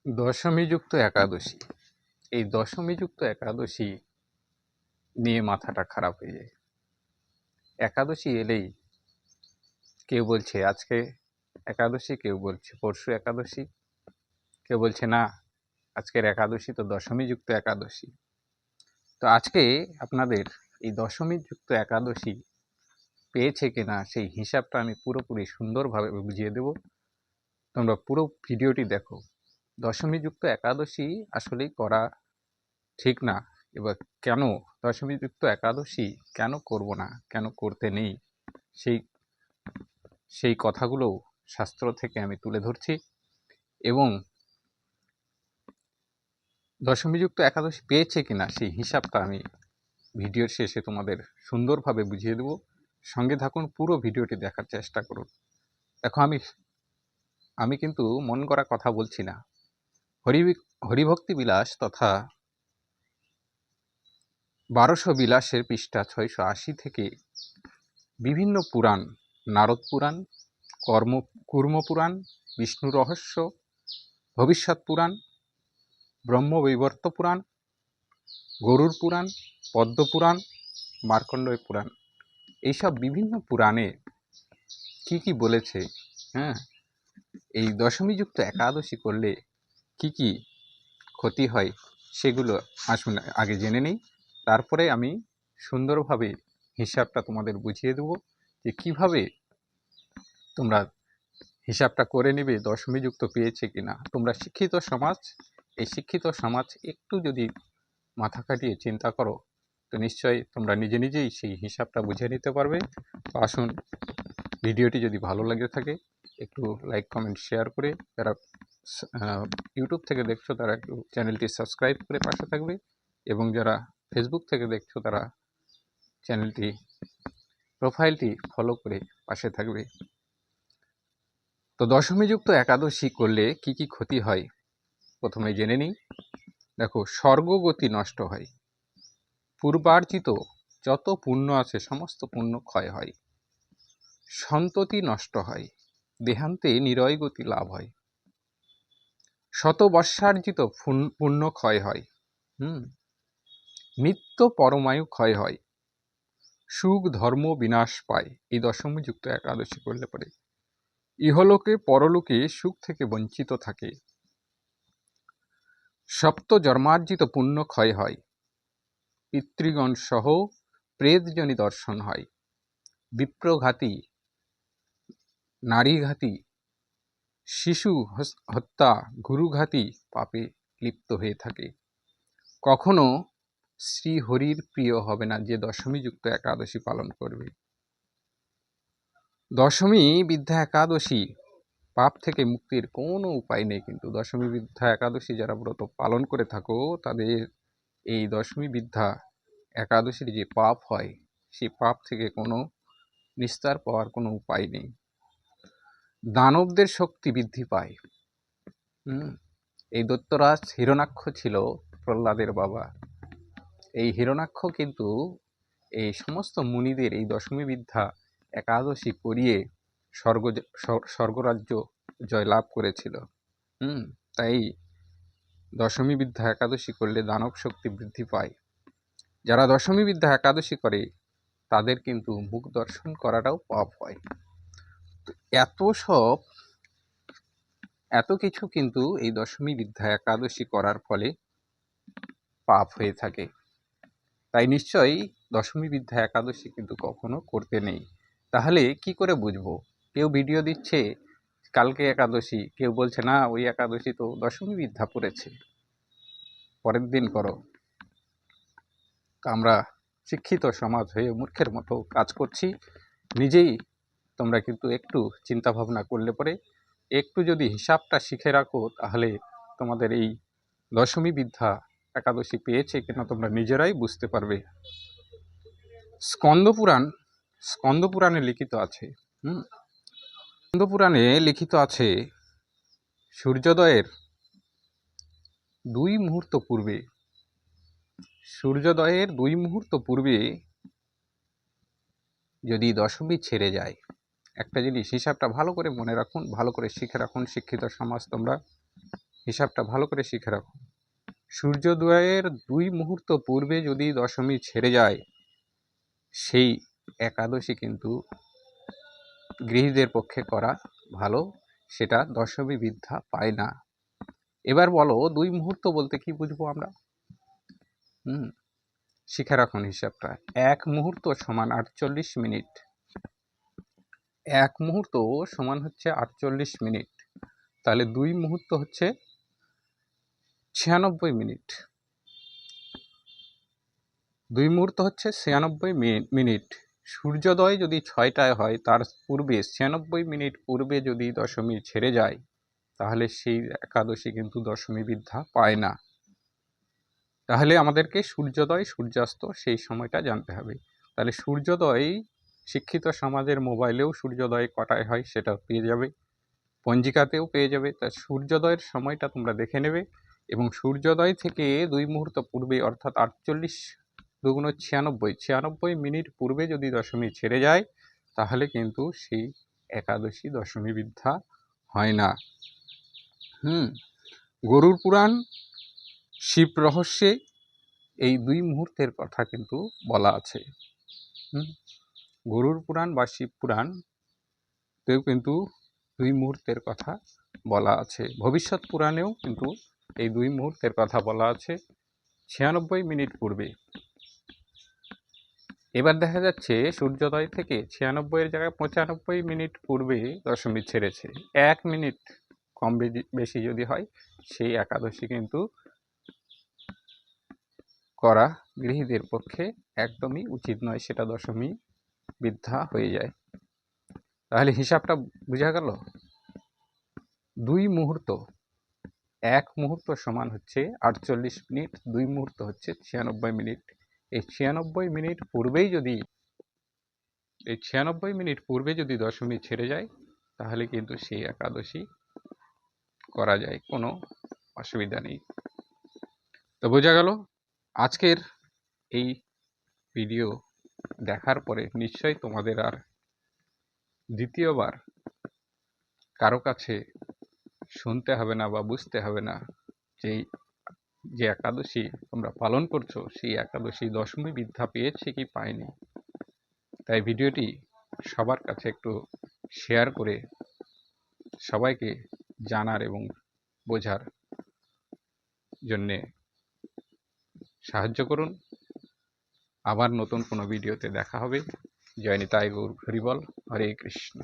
দশমীযুক্ত একাদশী। এই দশমীযুক্ত একাদশী নিয়ে মাথাটা খারাপ হয়ে যায়। একাদশী এলেই কেউ বলছে আজকে একাদশী, কেউ বলছে পরশু একাদশী, কেউ বলছে না আজকের একাদশী তো দশমীযুক্ত একাদশী। তো আজকে আপনাদের এই দশমীযুক্ত একাদশী পেয়েছে কিনা সেই হিসাবটা আমি পুরোপুরি সুন্দরভাবে বুঝিয়ে দেব। তোমরা পুরো ভিডিওটি দেখো। দশমীযুক্ত একাদশী আসলেই করা ঠিক না। এবার কেন দশমীযুক্ত একাদশী কেন করব না, কেন করতে নেই, সেই সেই কথাগুলো শাস্ত্র থেকে আমি তুলে ধরছি এবং দশমীযুক্ত একাদশী পেয়েছে কিনা সেই হিসাবটা আমি ভিডিওর শেষে তোমাদের সুন্দরভাবে বুঝিয়ে দেব। সঙ্গে থাকুন, পুরো ভিডিওটি দেখার চেষ্টা করুন। দেখো, আমি কিন্তু মন গড়া কথা বলছি না। হরিভক্তি বিলাস তথা 1200 বিলাসের পৃষ্ঠা 680 থেকে বিভিন্ন পুরাণ, নারদ পুরাণ, কুর্ম পুরাণ, বিষ্ণু রহস্য, ভবিষ্যৎ পুরাণ, ব্রহ্মবৈবর্ত পুরাণ, গরুড় পুরাণ, পদ্ম পুরাণ, মার্কণ্ডেয় পুরাণ, এইসব বিভিন্ন পুরাণে কি কি বলেছে, হ্যাঁ, এই দশমীযুক্ত একাদশী করলে কি কি ক্ষতি হয় সেগুলো আসুন আগে জেনে নিই। তারপরে আমি সুন্দরভাবে হিসাবটা তোমাদের বুঝিয়ে দেব যে কিভাবে তোমরা হিসাবটা করে নেবে দশমীযুক্ত পেয়েছে কিনা। তোমরা শিক্ষিত সমাজ, এই শিক্ষিত সমাজ একটু যদি মাথা খাটিয়ে চিন্তা করো তো নিশ্চয়ই তোমরা নিজে নিজেই সেই হিসাবটা বুঝে নিতে পারবে। তো আসুন, ভিডিওটি যদি ভালো লাগে থাকে একটু লাইক, কমেন্ট, শেয়ার করে, যারা ইউটিউব থেকে দেখছো তারা একটু চ্যানেলটি সাবস্ক্রাইব করে পাশে থাকবে এবং যারা ফেসবুক থেকে দেখছো তারা চ্যানেলটি প্রোফাইলটি ফলো করে পাশে থাকবে। তো দশমীযুক্ত একাদশী করলে কি কি ক্ষতি হয় প্রথমে জেনে নিই। দেখো, স্বর্গগতি নষ্ট হয়, পূর্বার্জিত যত পুণ্য আছে সমস্ত পুণ্য ক্ষয় হয়, সন্ততি নষ্ট হয়, দেহান্তে নিরয় গতি লাভ হয়, শত বর্ষার্জিত পুণ্য ক্ষয় হয়, নিত্য পরমায়ু ক্ষয় হয়, সুখ ধর্ম বিনাশ পায়। এই দশমীযুক্ত একাদশী করলে পরে ইহলোকে পরলোকে সুখ থেকে বঞ্চিত থাকে, সপ্ত জন্মার্জিত পুণ্য ক্ষয় হয়, পিতৃগণ সহ প্রেতজনি দর্শন হয়, বিপ্রঘাতী, নারীঘাতী, শিশু হত্যা, গুরুঘাতী পাপে লিপ্ত হয়ে থাকে। কখনো শ্রীহরির প্রিয় হবে না যে দশমীযুক্ত একাদশী পালন করবে। দশমী বিদ্যা একাদশী পাপ থেকে মুক্তির কোনো উপায় নেই। কিন্তু দশমী বিদ্যা একাদশী যারা ব্রত পালন করে থাকো তাদের এই দশমী বিদ্যা একাদশীর যে পাপ হয় সেই পাপ থেকে কোনো নিস্তার পাওয়ার কোনো উপায় নেই। দানবদের শক্তি বৃদ্ধি পায়। এই দৈত্যরাজ হিরণাক্ষ ছিল প্রহ্লাদের বাবা। এই হিরণাক্ষ কিন্তু এই সমস্ত মুনিদের এই দশমী বিদ্যা একাদশী করিয়ে স্বর্গরাজ্য জয়লাভ করেছিল। তাই দশমী বিদ্যা একাদশী করলে দানব শক্তি বৃদ্ধি পায়। যারা দশমী বিদ্যা একাদশী করে তাদের কিন্তু মুখ দর্শন করাটাও পাপ হয়। এত কিছু কিন্তু এই দশমী বিদ্যা একাদশী করার ফলে পাপ হয়ে থাকে। তাই নিশ্চয়ই দশমী বিদ্যা একাদশী কিন্তু কখনো করতে নেই। তাহলে কি করে বুঝবো? কেউ ভিডিও দিচ্ছে কালকে একাদশী, কেউ বলছে না ওই একাদশী তো দশমী বিদ্যা পড়েছে, পরের দিন করো। আমরা শিক্ষিত সমাজ হয়ে মূর্খের মতো কাজ করছি। নিজেই তোমরা কিন্তু একটু চিন্তা ভাবনা করলে পরে একটু যদি হিসাবটা শিখে রাখো তাহলে তোমাদের এই দশমী বিদ্যা একাদশী পেয়েছে কিনা তোমরা নিজেরাই বুঝতে পারবে। স্কন্দপুরাণে লিখিত আছে, স্কন্দপুরাণে লিখিত আছে সূর্যোদয়ের 2 মুহূর্ত পূর্বে যদি দশমী ছেড়ে যায়, একটা জিনিস হিসাবটা ভালো করে মনে রাখুন, ভালো করে শিখে রাখুন শিক্ষিত সমাজ তোমরা। হিসাবটা ভালো করে শিখে রাখো। সূর্যোদয়ের 2 মুহূর্ত পূর্বে যদি দশমী ছেড়ে যায়, সেই একাদশী কিন্তু গৃহীদের পক্ষে করা ভালো, সেটা দশমী বিদ্যা পায় না। এবার বলো 2 মুহূর্ত বলতে কি বুঝবো আমরা? শিখে রাখুন হিসাবটা। 1 মুহূর্ত সমান 48 মিনিট। 1 মুহূর্ত সমান হচ্ছে 48 মিনিট। তাহলে 2 মুহূর্ত হচ্ছে 96 মিনিট। 2 মুহূর্ত হচ্ছে 96 মিনিট। সূর্যোদয় যদি 6টায় হয়, তার পূর্বে 96 মিনিট পূর্বে যদি দশমী ছেড়ে যায়, তাহলে সেই একাদশী কিন্তু দশমী বিদ্যা পায় না। তাহলে আমাদেরকে সূর্যোদয় সূর্যাস্ত সেই সময়টা জানতে হবে। তাহলে সূর্যোদয় শিক্ষিত সমাজের মোবাইলেও সূর্যোদয় কটায় হয় সেটাও পেয়ে যাবে, পঞ্জিকাতেও পেয়ে যাবে। তা সূর্যোদয়ের সময়টা তোমরা দেখে নেবে এবং সূর্যোদয় থেকে 2 মুহূর্ত পূর্বে অর্থাৎ 48 দুগুণ 96 মিনিট পূর্বে যদি দশমী ছেড়ে যায়, তাহলে কিন্তু সেই একাদশী দশমী বিদ্যা হয় না। গরুর পুরাণ, শিব রহস্যে এই 2 মুহূর্তের কথা কিন্তু বলা আছে। গরুর পুরাণ বা শিব পুরাণতেও কিন্তু 2 মুহূর্তের কথা বলা আছে। ভবিষ্যৎ পুরাণেও কিন্তু এই 2 মুহূর্তের কথা বলা আছে 96 মিনিট পূর্বে। এবার দেখা যাচ্ছে সূর্যোদয় থেকে 96 এর জায়গায় 95 মিনিট পূর্বে দশমী ছেড়েছে। 1 মিনিট কম বেশি যদি হয়, সেই একাদশী কিন্তু করা গৃহীদের পক্ষে একদমই উচিত নয়, সেটা দশমী বিদ্যা হয়ে যায়। তাহলে হিসাবটা বোঝা গেল? 2 মুহূর্ত, 1 মুহূর্ত সমান হচ্ছে 48 মিনিট, 2 মুহূর্ত হচ্ছে 96 মিনিট। এই 96 মিনিট পূর্বে যদি দশমী ছেড়ে যায়, তাহলে কিন্তু সেই একাদশী করা যায়, কোনো অসুবিধা নেই। তো বোঝা গেল? আজকের এই ভিডিও দেখার পরে নিশ্চয়ই তোমাদের আর দ্বিতীয়বার কারো কাছে শুনতে হবে না বা বুঝতে হবে না যে একাদশী তোমরা পালন করছো, সেই একাদশী দশমী বিদ্যা পেয়েছে কি পায়নি। তাই ভিডিওটি সবার কাছে একটু শেয়ার করে সবাইকে জানার এবং বোঝার জন্যে সাহায্য করুন। আবার নতুন কোনো ভিডিওতে দেখা হবে। জয় নিতাই গৌর হরিবল, হরে কৃষ্ণ।